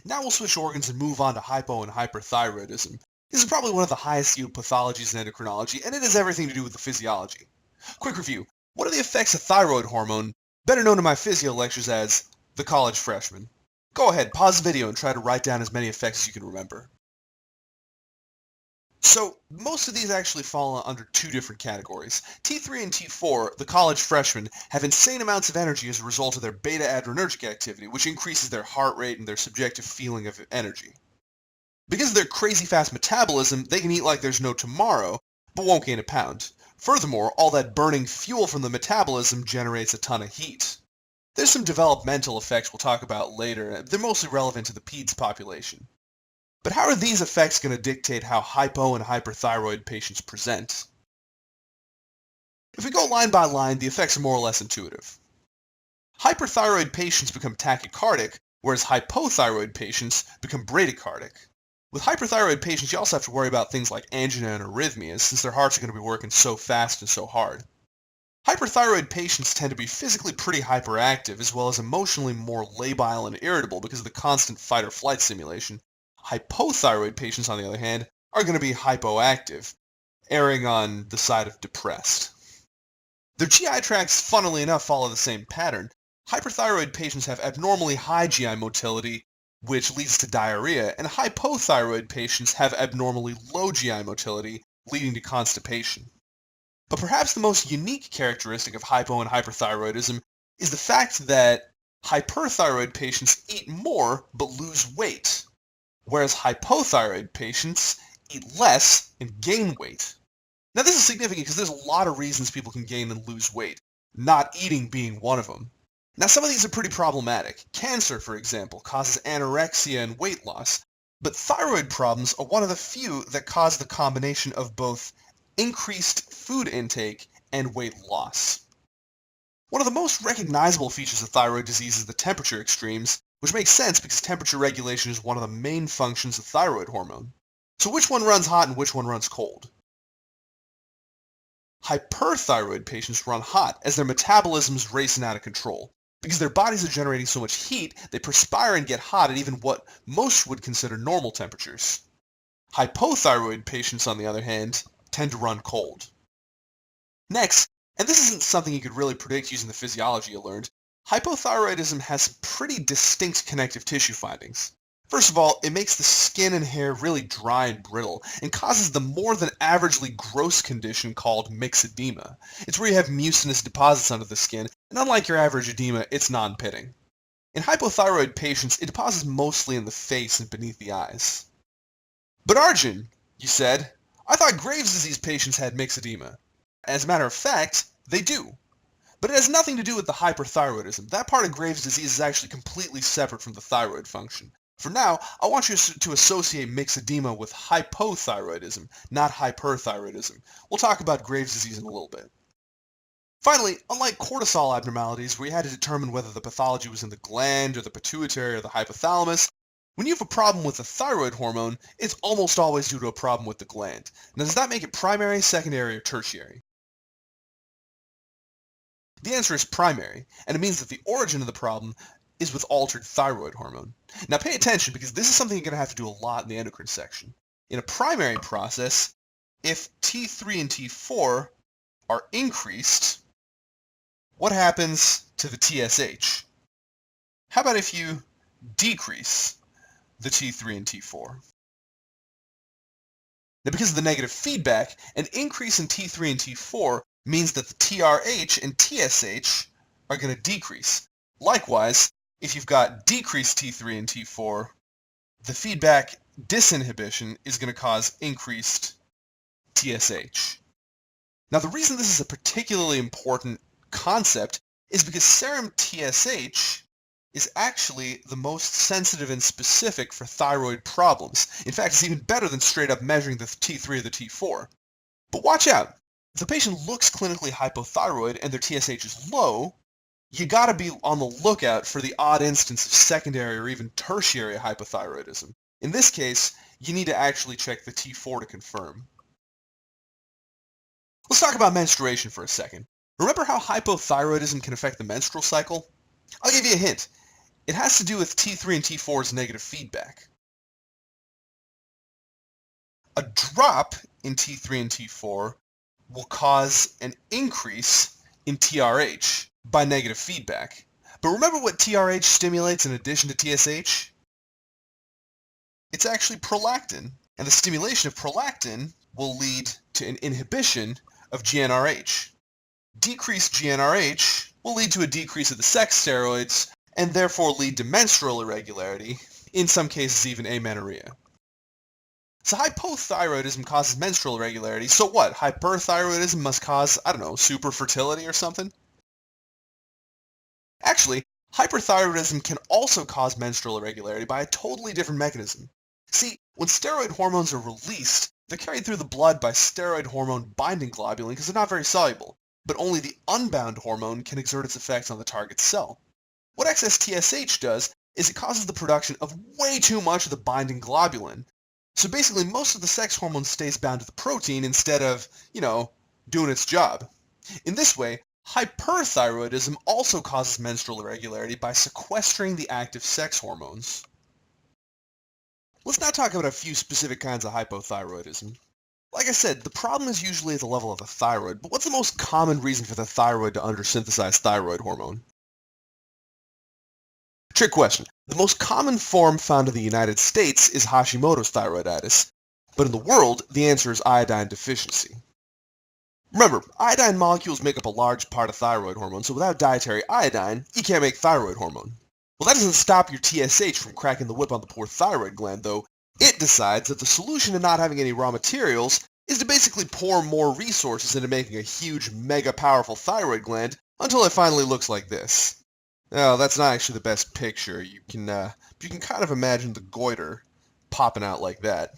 Now we'll switch organs and move on to hypo and hyperthyroidism. This is probably one of the highest yield pathologies in endocrinology, and it has everything to do with the physiology. Quick review. What are the effects of thyroid hormone, better known in my physio lectures as the college freshman? Go ahead, pause the video and try to write down as many effects as you can remember. So, most of these actually fall under two different categories. T3 and T4, the college freshmen, have insane amounts of energy as a result of their beta adrenergic activity, which increases their heart rate and their subjective feeling of energy. Because of their crazy fast metabolism, they can eat like there's no tomorrow, but won't gain a pound. Furthermore, all that burning fuel from the metabolism generates a ton of heat. There's some developmental effects we'll talk about later. They're mostly relevant to the peds population. But how are these effects going to dictate how hypo and hyperthyroid patients present? If we go line by line, the effects are more or less intuitive. Hyperthyroid patients become tachycardic, whereas hypothyroid patients become bradycardic. With hyperthyroid patients, you also have to worry about things like angina and arrhythmias, since their hearts are going to be working so fast and so hard. Hyperthyroid patients tend to be physically pretty hyperactive, as well as emotionally more labile and irritable because of the constant fight or flight stimulation. Hypothyroid patients, on the other hand, are going to be hypoactive, erring on the side of depressed. Their GI tracts, funnily enough, follow the same pattern. Hyperthyroid patients have abnormally high GI motility, which leads to diarrhea, and hypothyroid patients have abnormally low GI motility, leading to constipation. But perhaps the most unique characteristic of hypo and hyperthyroidism is the fact that hyperthyroid patients eat more but lose weight, whereas hypothyroid patients eat less and gain weight. Now this is significant because there's a lot of reasons people can gain and lose weight, not eating being one of them. Now some of these are pretty problematic. Cancer, for example, causes anorexia and weight loss, but thyroid problems are one of the few that cause the combination of both increased food intake and weight loss. One of the most recognizable features of thyroid disease is the temperature extremes, which makes sense because temperature regulation is one of the main functions of thyroid hormone. So which one runs hot and which one runs cold? Hyperthyroid patients run hot as their metabolism is racing out of control. Because their bodies are generating so much heat, they perspire and get hot at even what most would consider normal temperatures. Hypothyroid patients, on the other hand, tend to run cold. Next, and this isn't something you could really predict using the physiology you learned, hypothyroidism has some pretty distinct connective tissue findings. First of all, it makes the skin and hair really dry and brittle, and causes the more than averagely gross condition called myxedema. It's where you have mucinous deposits under the skin, and unlike your average edema, it's non-pitting. In hypothyroid patients, it deposits mostly in the face and beneath the eyes. But Arjun, you said, I thought Graves' disease patients had myxedema. As a matter of fact, they do. But it has nothing to do with the hyperthyroidism. That part of Graves' disease is actually completely separate from the thyroid function. For now, I want you to associate myxedema with hypothyroidism, not hyperthyroidism. We'll talk about Graves' disease in a little bit. Finally, unlike cortisol abnormalities, where you had to determine whether the pathology was in the gland or the pituitary or the hypothalamus, when you have a problem with the thyroid hormone, it's almost always due to a problem with the gland. Now, does that make it primary, secondary, or tertiary? The answer is primary, and it means that the origin of the problem is with altered thyroid hormone. Now pay attention because this is something you're going to have to do a lot in the endocrine section. In a primary process, if T3 and T4 are increased, what happens to the TSH? How about if you decrease the T3 and T4? Now because of the negative feedback, an increase in T3 and T4 means that the TRH and TSH are going to decrease. Likewise, if you've got decreased T3 and T4, the feedback disinhibition is going to cause increased TSH. Now the reason this is a particularly important concept is because serum TSH is actually the most sensitive and specific for thyroid problems. In fact, it's even better than straight up measuring the T3 or the T4. But watch out! If the patient looks clinically hypothyroid and their TSH is low, you gotta be on the lookout for the odd instance of secondary or even tertiary hypothyroidism. In this case, you need to actually check the T4 to confirm. Let's talk about menstruation for a second. Remember how hypothyroidism can affect the menstrual cycle? I'll give you a hint. It has to do with T3 and T4's negative feedback. A drop in T3 and T4 will cause an increase in TRH by negative feedback. But remember what TRH stimulates in addition to TSH? It's actually prolactin, and the stimulation of prolactin will lead to an inhibition of GnRH. Decreased GnRH will lead to a decrease of the sex steroids, and therefore lead to menstrual irregularity, in some cases even amenorrhea. So hypothyroidism causes menstrual irregularity, so what? Hyperthyroidism must cause, I don't know, superfertility or something? Actually, hyperthyroidism can also cause menstrual irregularity by a totally different mechanism. See, when steroid hormones are released, they're carried through the blood by steroid hormone binding globulin because they're not very soluble, but only the unbound hormone can exert its effects on the target cell. What excess TSH does is it causes the production of way too much of the binding globulin. So basically most of the sex hormone stays bound to the protein instead of, doing its job. In this way, hyperthyroidism also causes menstrual irregularity by sequestering the active sex hormones. Let's now talk about a few specific kinds of hypothyroidism. Like I said, the problem is usually at the level of the thyroid, but what's the most common reason for the thyroid to undersynthesize thyroid hormone? Trick question. The most common form found in the United States is Hashimoto's thyroiditis, but in the world, the answer is iodine deficiency. Remember, iodine molecules make up a large part of thyroid hormone, so without dietary iodine, you can't make thyroid hormone. Well, that doesn't stop your TSH from cracking the whip on the poor thyroid gland, though. It decides that the solution to not having any raw materials is to basically pour more resources into making a huge, mega powerful thyroid gland until it finally looks like this. Oh, that's not actually the best picture. You can kind of imagine the goiter popping out like that.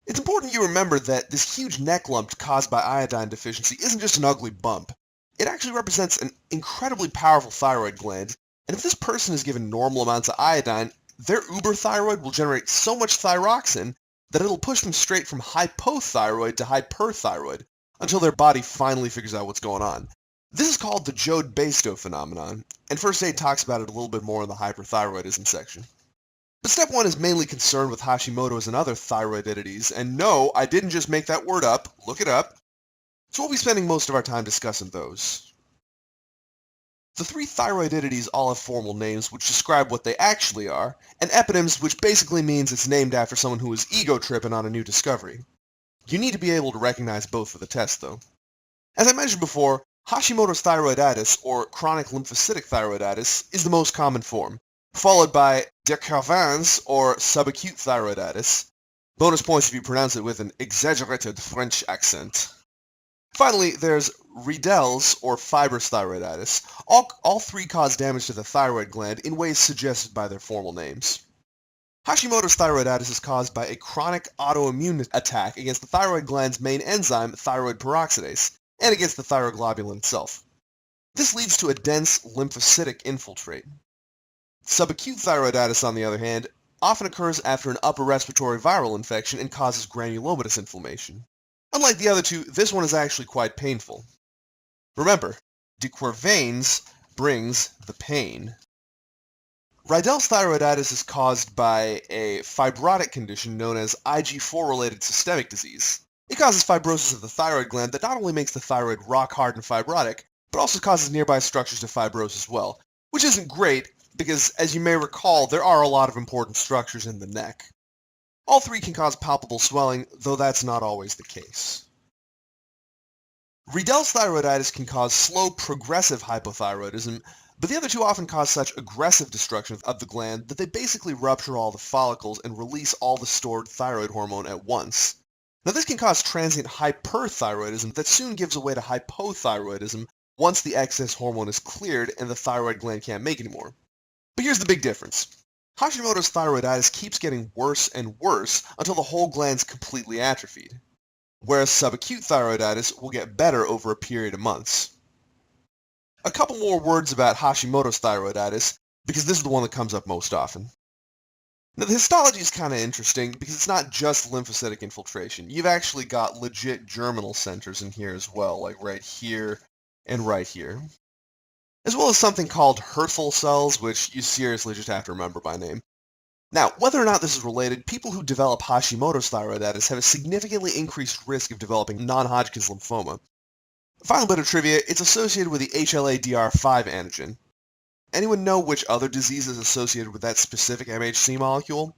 It's important you remember that this huge neck lump caused by iodine deficiency isn't just an ugly bump. It actually represents an incredibly powerful thyroid gland, and if this person is given normal amounts of iodine, their uberthyroid will generate so much thyroxine that it'll push them straight from hypothyroid to hyperthyroid until their body finally figures out what's going on. This is called the Jode-Basedow phenomenon, and First Aid talks about it a little bit more in the hyperthyroidism section. But step 1 is mainly concerned with Hashimoto's and other thyroidities, and no, I didn't just make that word up, look it up. So we'll be spending most of our time discussing those. The 3 thyroidities all have formal names which describe what they actually are, and eponyms which basically means it's named after someone who is ego-tripping on a new discovery. You need to be able to recognize both for the test, though. As I mentioned before, Hashimoto's thyroiditis, or chronic lymphocytic thyroiditis, is the most common form, followed by de Quervain's, or subacute thyroiditis. Bonus points if you pronounce it with an exaggerated French accent. Finally, there's Riedel's, or fibrous thyroiditis. All 3 cause damage to the thyroid gland in ways suggested by their formal names. Hashimoto's thyroiditis is caused by a chronic autoimmune attack against the thyroid gland's main enzyme, thyroid peroxidase, and against the thyroglobulin itself. This leads to a dense lymphocytic infiltrate. Subacute thyroiditis, on the other hand, often occurs after an upper respiratory viral infection and causes granulomatous inflammation. Unlike the other 2, this one is actually quite painful. Remember, de Quervain's brings the pain. Riedel's thyroiditis is caused by a fibrotic condition known as Ig4-related systemic disease. It causes fibrosis of the thyroid gland that not only makes the thyroid rock hard and fibrotic, but also causes nearby structures to fibrose as well, which isn't great because, as you may recall, there are a lot of important structures in the neck. All 3 can cause palpable swelling, though that's not always the case. Riedel's thyroiditis can cause slow, progressive hypothyroidism, but the other 2 often cause such aggressive destruction of the gland that they basically rupture all the follicles and release all the stored thyroid hormone at once. Now this can cause transient hyperthyroidism that soon gives way to hypothyroidism once the excess hormone is cleared and the thyroid gland can't make anymore. But here's the big difference. Hashimoto's thyroiditis keeps getting worse and worse until the whole gland's completely atrophied, whereas subacute thyroiditis will get better over a period of months. A couple more words about Hashimoto's thyroiditis, because this is the one that comes up most often. Now, the histology is kind of interesting because it's not just lymphocytic infiltration. You've actually got legit germinal centers in here as well, like right here and right here. as well as something called Hürthle cells, which you seriously just have to remember by name. Now, whether or not this is related, people who develop Hashimoto's thyroiditis have a significantly increased risk of developing non-Hodgkin's lymphoma. Final bit of trivia, it's associated with the HLA-DR5 antigen. Anyone know which other disease is associated with that specific MHC molecule?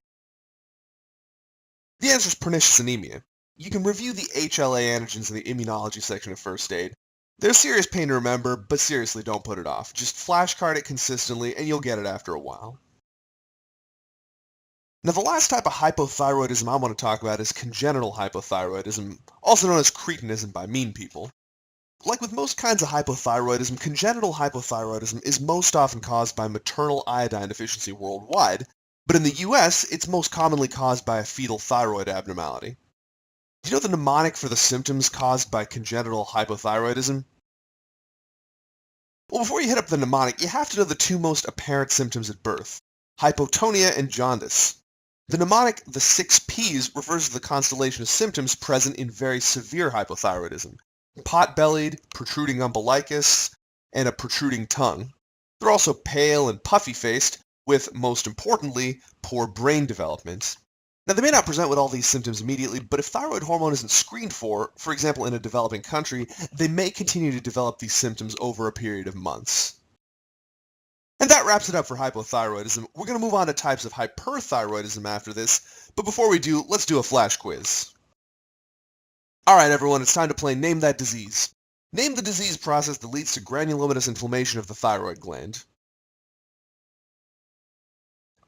The answer is pernicious anemia. You can review the HLA antigens in the immunology section of first aid. They're a serious pain to remember, but seriously don't put it off. Just flashcard it consistently and you'll get it after a while. Now the last type of hypothyroidism I want to talk about is congenital hypothyroidism, also known as cretinism by mean people. Like with most kinds of hypothyroidism, congenital hypothyroidism is most often caused by maternal iodine deficiency worldwide, but in the US, it's most commonly caused by a fetal thyroid abnormality. Do you know the mnemonic for the symptoms caused by congenital hypothyroidism? Well, before you hit up the mnemonic, you have to know the two most apparent symptoms at birth: hypotonia and jaundice. The mnemonic, the 6 Ps, refers to the constellation of symptoms present in very severe hypothyroidism: pot-bellied, protruding umbilicus, and a protruding tongue. They're also pale and puffy-faced, with, most importantly, poor brain development. Now, they may not present with all these symptoms immediately, but if thyroid hormone isn't screened for example in a developing country, they may continue to develop these symptoms over a period of months. And that wraps it up for hypothyroidism. We're going to move on to types of hyperthyroidism after this, but before we do, let's do a flash quiz. Alright everyone, it's time to play Name That Disease. Name the disease process that leads to granulomatous inflammation of the thyroid gland.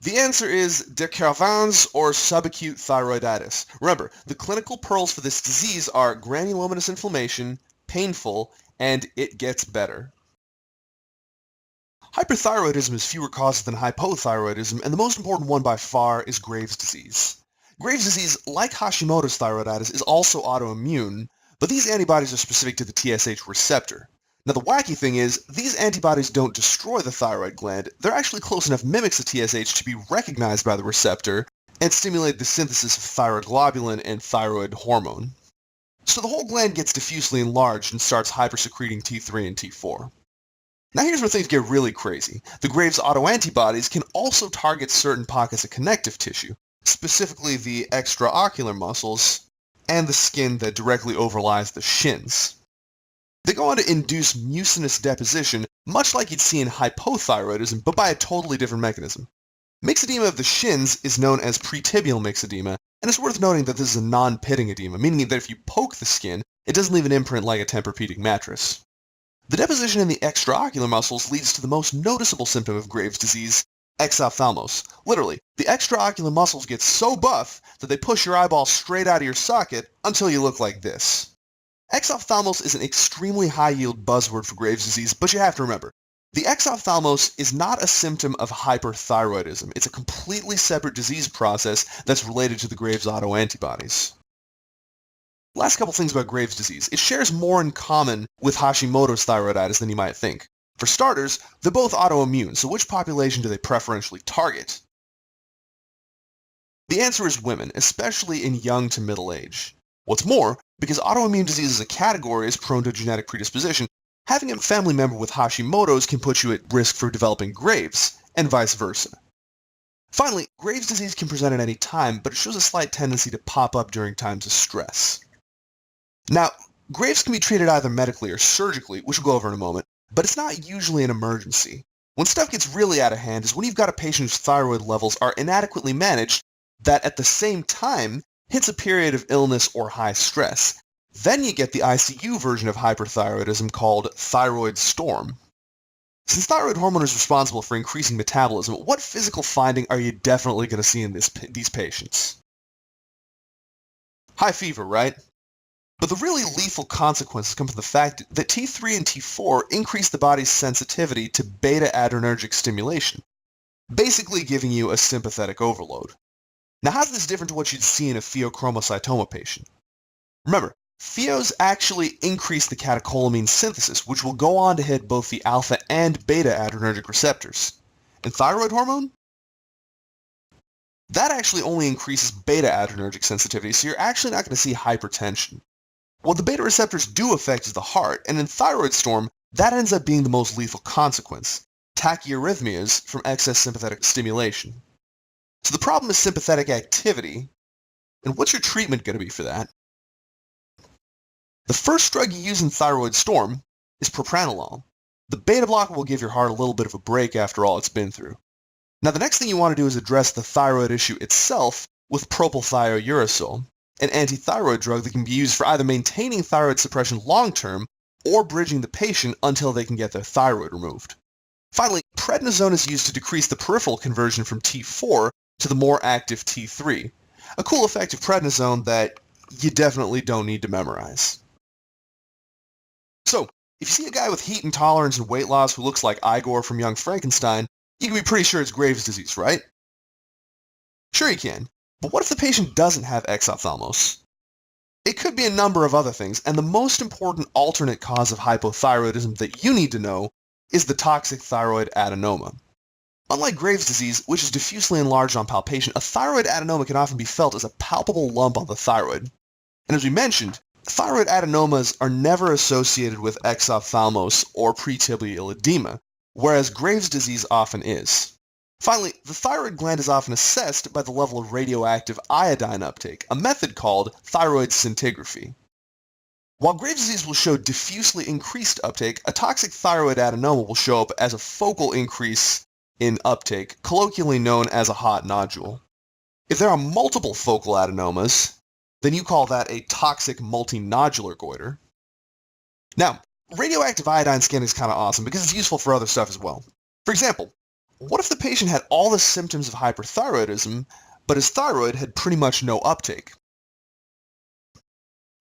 The answer is de Quervain's or subacute thyroiditis. Remember, the clinical pearls for this disease are granulomatous inflammation, painful, and it gets better. Hyperthyroidism has fewer causes than hypothyroidism, and the most important one by far is Graves' disease. Graves' disease, like Hashimoto's thyroiditis, is also autoimmune, but these antibodies are specific to the TSH receptor. Now the wacky thing is, these antibodies don't destroy the thyroid gland, they're actually close enough mimics of TSH to be recognized by the receptor and stimulate the synthesis of thyroid globulin and thyroid hormone. So the whole gland gets diffusely enlarged and starts hypersecreting T3 and T4. Now here's where things get really crazy. The Graves' autoantibodies can also target certain pockets of connective tissue, specifically the extraocular muscles and the skin that directly overlies the shins. They go on to induce mucinous deposition, much like you'd see in hypothyroidism, but by a totally different mechanism. Myxedema of the shins is known as pretibial myxedema, and it's worth noting that this is a non-pitting edema, meaning that if you poke the skin, it doesn't leave an imprint like a Tempur-Pedic mattress. The deposition in the extraocular muscles leads to the most noticeable symptom of Graves' disease, exophthalmos. Literally, the extraocular muscles get so buff that they push your eyeball straight out of your socket until you look like this. Exophthalmos is an extremely high-yield buzzword for Graves' disease, but you have to remember, the exophthalmos is not a symptom of hyperthyroidism. It's a completely separate disease process that's related to the Graves' autoantibodies. Last couple things about Graves' disease. It shares more in common with Hashimoto's thyroiditis than you might think. For starters, they're both autoimmune, so which population do they preferentially target? The answer is women, especially in young to middle age. What's more, because autoimmune disease as a category is prone to genetic predisposition, having a family member with Hashimoto's can put you at risk for developing Graves, and vice versa. Finally, Graves' disease can present at any time, but it shows a slight tendency to pop up during times of stress. Now, Graves can be treated either medically or surgically, which we'll go over in a moment, but it's not usually an emergency. When stuff gets really out of hand is when you've got a patient whose thyroid levels are inadequately managed that at the same time hits a period of illness or high stress. Then you get the ICU version of hyperthyroidism called thyroid storm. Since thyroid hormone is responsible for increasing metabolism, what physical finding are you definitely going to see in these patients? High fever, right? But the really lethal consequences come from the fact that T3 and T4 increase the body's sensitivity to beta-adrenergic stimulation, basically giving you a sympathetic overload. Now how's this different to what you'd see in a pheochromocytoma patient? Remember, pheos actually increase the catecholamine synthesis, which will go on to hit both the alpha and beta-adrenergic receptors. And thyroid hormone? That actually only increases beta-adrenergic sensitivity, so you're actually not going to see hypertension. What the beta receptors do affect is the heart, and in thyroid storm, That ends up being the most lethal consequence, tachyarrhythmias from excess sympathetic stimulation. So the problem is sympathetic activity, and what's your treatment going to be for that? The first drug you use in thyroid storm is propranolol. The beta blocker will give your heart a little bit of a break after all it's been through. Now the next thing you want to do is address the thyroid issue itself with propylthiouracil, an antithyroid drug that can be used for either maintaining thyroid suppression long-term or bridging the patient until they can get their thyroid removed. Finally, prednisone is used to decrease the peripheral conversion from T4 to the more active T3, a cool effect of prednisone that you definitely don't need to memorize. So, if you see a guy with heat intolerance and weight loss who looks like Igor from Young Frankenstein, you can be pretty sure it's Graves' disease, right? Sure you can, but what if the patient doesn't have exophthalmos? It could be a number of other things, and the most important alternate cause of hypothyroidism that you need to know is the toxic thyroid adenoma. Unlike Graves' disease, which is diffusely enlarged on palpation, a thyroid adenoma can often be felt as a palpable lump on the thyroid. And as we mentioned, thyroid adenomas are never associated with exophthalmos or pretibial edema, whereas Graves' disease often is. Finally, the thyroid gland is often assessed by the level of radioactive iodine uptake, a method called thyroid scintigraphy. While Graves' disease will show diffusely increased uptake, a toxic thyroid adenoma will show up as a focal increase in uptake, colloquially known as a hot nodule. If there are multiple focal adenomas, then you call that a toxic multinodular goiter. Now, radioactive iodine scanning is kind of awesome because it's useful for other stuff as well. For example, what if the patient had all the symptoms of hyperthyroidism, but his thyroid had pretty much no uptake?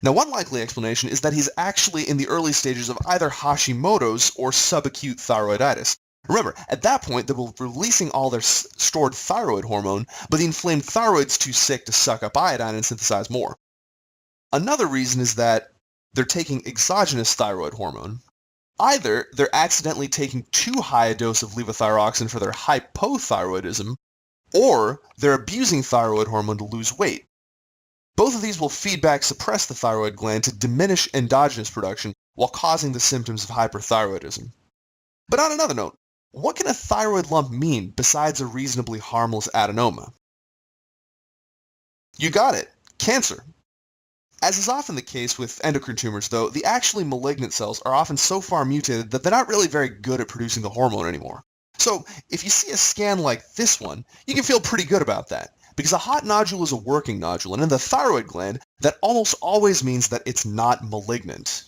Now, one likely explanation is that he's actually in the early stages of either Hashimoto's or subacute thyroiditis. Remember, at that point, they will be releasing all their stored thyroid hormone, but the inflamed thyroid's too sick to suck up iodine and synthesize more. Another reason is that they're taking exogenous thyroid hormone. Either they're accidentally taking too high a dose of levothyroxine for their hypothyroidism, or they're abusing thyroid hormone to lose weight. Both of these will feedback suppress the thyroid gland to diminish endogenous production while causing the symptoms of hyperthyroidism. But on another note, what can a thyroid lump mean besides a reasonably harmless adenoma? You got it, cancer. As is often the case with endocrine tumors, though, the actually malignant cells are often so far mutated that they're not really very good at producing the hormone anymore. So, if you see a scan like this one, you can feel pretty good about that, because a hot nodule is a working nodule, and in the thyroid gland, that almost always means that it's not malignant.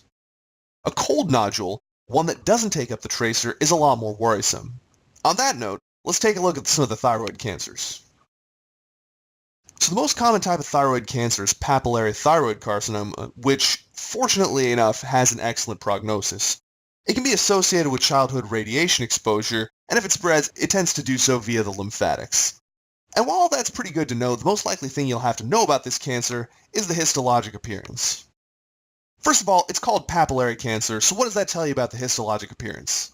A cold nodule, one that doesn't take up the tracer, is a lot more worrisome. On that note, let's take a look at some of the thyroid cancers. So the most common type of thyroid cancer is papillary thyroid carcinoma, which, fortunately enough, has an excellent prognosis. It can be associated with childhood radiation exposure, and if it spreads, it tends to do so via the lymphatics. And while that's pretty good to know, the most likely thing you'll have to know about this cancer is the histologic appearance. First of all, it's called papillary cancer, so what does that tell you about the histologic appearance?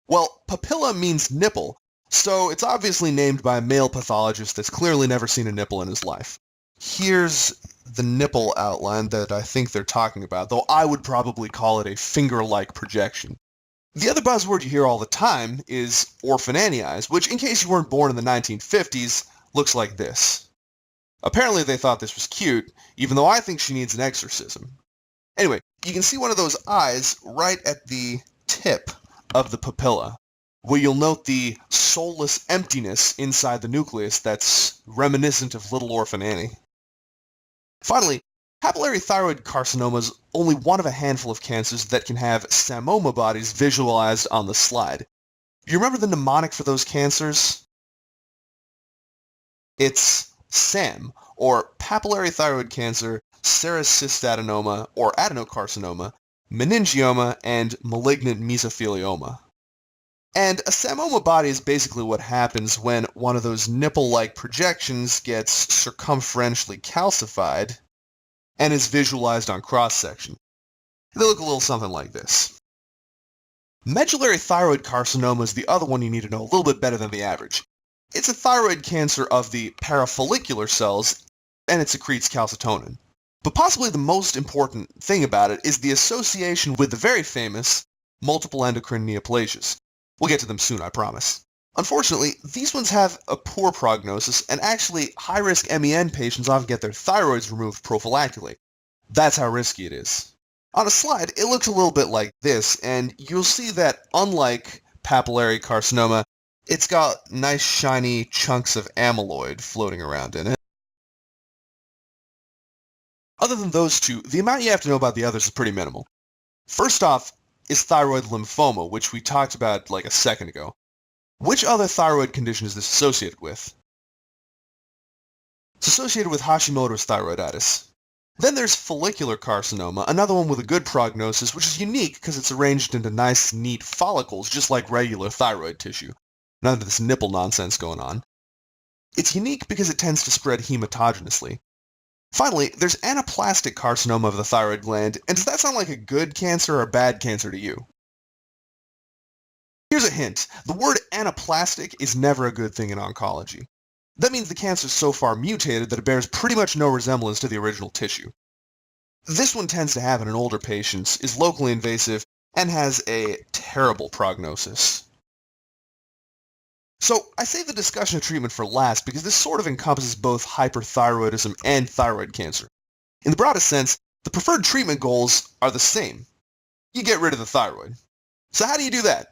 Well, papilla means nipple, so it's obviously named by a male pathologist that's clearly never seen a nipple in his life. Here's the nipple outline that I think they're talking about, though I would probably call it a finger-like projection. The other buzzword you hear all the time is orphan Annie eyes, which, in case you weren't born in the 1950s, looks like this. Apparently they thought this was cute, even though I think she needs an exorcism. Anyway, you can see one of those eyes right at the tip of the papilla, where you'll note the soulless emptiness inside the nucleus that's reminiscent of Little Orphan Annie. Finally, papillary thyroid carcinoma is only one of a handful of cancers that can have Samoma bodies visualized on the slide. You remember the mnemonic for those cancers? It's SAM, or papillary thyroid cancer, serous cystadenoma, or adenocarcinoma, meningioma, and malignant mesothelioma. And a Samoma body is basically what happens when one of those nipple-like projections gets circumferentially calcified and is visualized on cross-section. They look a little something like this. Medullary thyroid carcinoma is the other one you need to know a little bit better than the average. It's a thyroid cancer of the parafollicular cells, and it secretes calcitonin. But possibly the most important thing about it is the association with the very famous multiple endocrine neoplasias. We'll get to them soon, I promise. Unfortunately, these ones have a poor prognosis, and actually high-risk MEN patients often get their thyroids removed prophylactically. That's how risky it is. On a slide, it looks a little bit like this, and you'll see that unlike papillary carcinoma, it's got nice shiny chunks of amyloid floating around in it. Other than those two, the amount you have to know about the others is pretty minimal. First off is thyroid lymphoma, which we talked about like a second ago. Which other thyroid condition is this associated with? It's associated with Hashimoto's thyroiditis. Then there's follicular carcinoma, another one with a good prognosis, which is unique because it's arranged into nice, neat follicles, just like regular thyroid tissue. None of this nipple nonsense going on. It's unique because it tends to spread hematogenously. Finally, there's anaplastic carcinoma of the thyroid gland, and does that sound like a good cancer or a bad cancer to you? Here's a hint. The word anaplastic is never a good thing in oncology. That means the cancer is so far mutated that it bears pretty much no resemblance to the original tissue. This one tends to happen in older patients, is locally invasive, and has a terrible prognosis. So, I save the discussion of treatment for last because this sort of encompasses both hyperthyroidism and thyroid cancer. In the broadest sense, the preferred treatment goals are the same. You get rid of the thyroid. So how do you do that?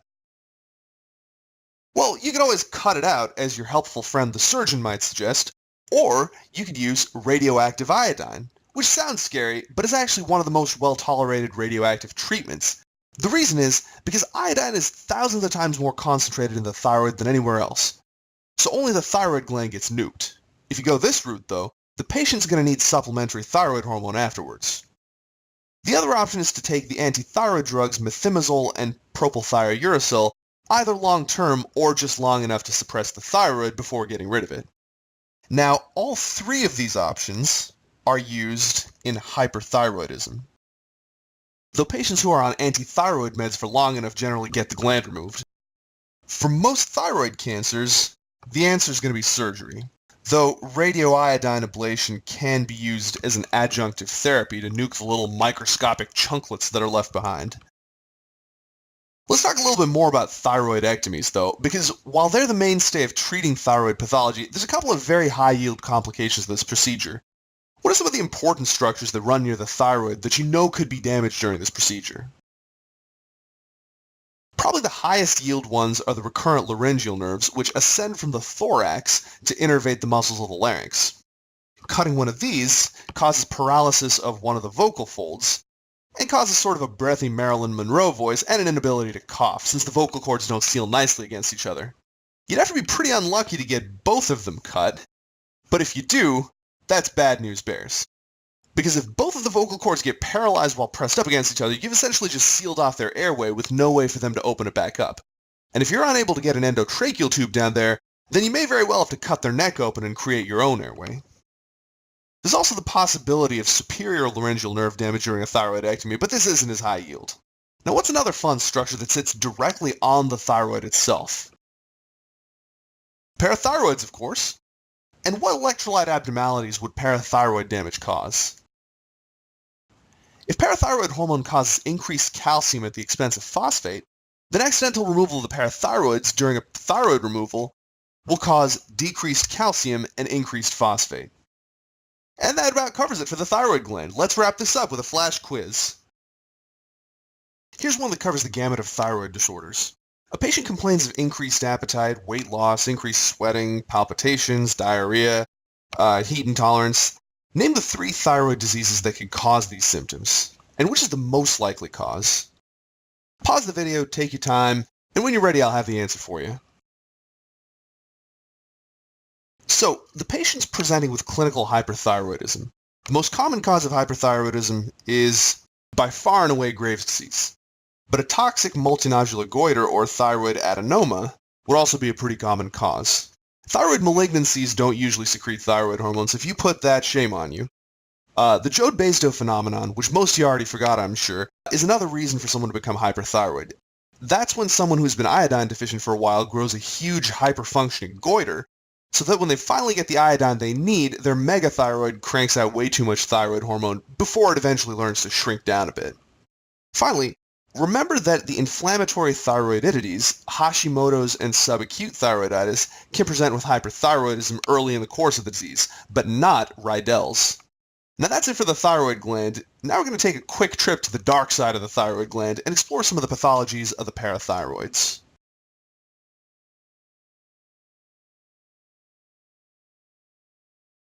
Well, you can always cut it out, as your helpful friend the surgeon might suggest, or you could use radioactive iodine, which sounds scary, but is actually one of the most well-tolerated radioactive treatments. The reason is because iodine is thousands of times more concentrated in the thyroid than anywhere else. So only the thyroid gland gets nuked. If you go this route, though, the patient's going to need supplementary thyroid hormone afterwards. The other option is to take the anti-thyroid drugs methimazole and propylthiouracil, either long-term or just long enough to suppress the thyroid before getting rid of it. Now, all three of these options are used in hyperthyroidism. Though patients who are on anti-thyroid meds for long enough generally get the gland removed. For most thyroid cancers, the answer is going to be surgery, though radioiodine ablation can be used as an adjunctive therapy to nuke the little microscopic chunklets that are left behind. Let's talk a little bit more about thyroidectomies, though, because while they're the mainstay of treating thyroid pathology, there's a couple of very high-yield complications of this procedure. What are some of the important structures that run near the thyroid that you know could be damaged during this procedure? Probably the highest yield ones are the recurrent laryngeal nerves, which ascend from the thorax to innervate the muscles of the larynx. Cutting one of these causes paralysis of one of the vocal folds, and causes sort of a breathy Marilyn Monroe voice and an inability to cough, since the vocal cords don't seal nicely against each other. You'd have to be pretty unlucky to get both of them cut, but if you do, that's bad news bears. Because if both of the vocal cords get paralyzed while pressed up against each other, you've essentially just sealed off their airway with no way for them to open it back up. And if you're unable to get an endotracheal tube down there, then you may very well have to cut their neck open and create your own airway. There's also the possibility of superior laryngeal nerve damage during a thyroidectomy, but this isn't as high yield. Now, what's another fun structure that sits directly on the thyroid itself? Parathyroids, of course. And what electrolyte abnormalities would parathyroid damage cause? If parathyroid hormone causes increased calcium at the expense of phosphate, then accidental removal of the parathyroids during a thyroid removal will cause decreased calcium and increased phosphate. And that about covers it for the thyroid gland. Let's wrap this up with a flash quiz. Here's one that covers the gamut of thyroid disorders. A patient complains of increased appetite, weight loss, increased sweating, palpitations, diarrhea, heat intolerance. Name the 3 thyroid diseases that could cause these symptoms, and which is the most likely cause. Pause the video, take your time, and when you're ready, I'll have the answer for you. So, the patient's presenting with clinical hyperthyroidism. The most common cause of hyperthyroidism is, by far and away, Graves' disease. But a toxic multinodular goiter or thyroid adenoma would also be a pretty common cause. Thyroid malignancies don't usually secrete thyroid hormones. If you put that, shame on you. The Jode-Basedow phenomenon, which most of you already forgot, I'm sure, is another reason for someone to become hyperthyroid. That's when someone who's been iodine deficient for a while grows a huge hyperfunctioning goiter, so that when they finally get the iodine they need, their megathyroid cranks out way too much thyroid hormone before it eventually learns to shrink down a bit. Finally, remember that the inflammatory thyroidities, Hashimoto's and subacute thyroiditis, can present with hyperthyroidism early in the course of the disease, but not Rydell's. Now that's it for the thyroid gland. Now we're going to take a quick trip to the dark side of the thyroid gland and explore some of the pathologies of the parathyroids.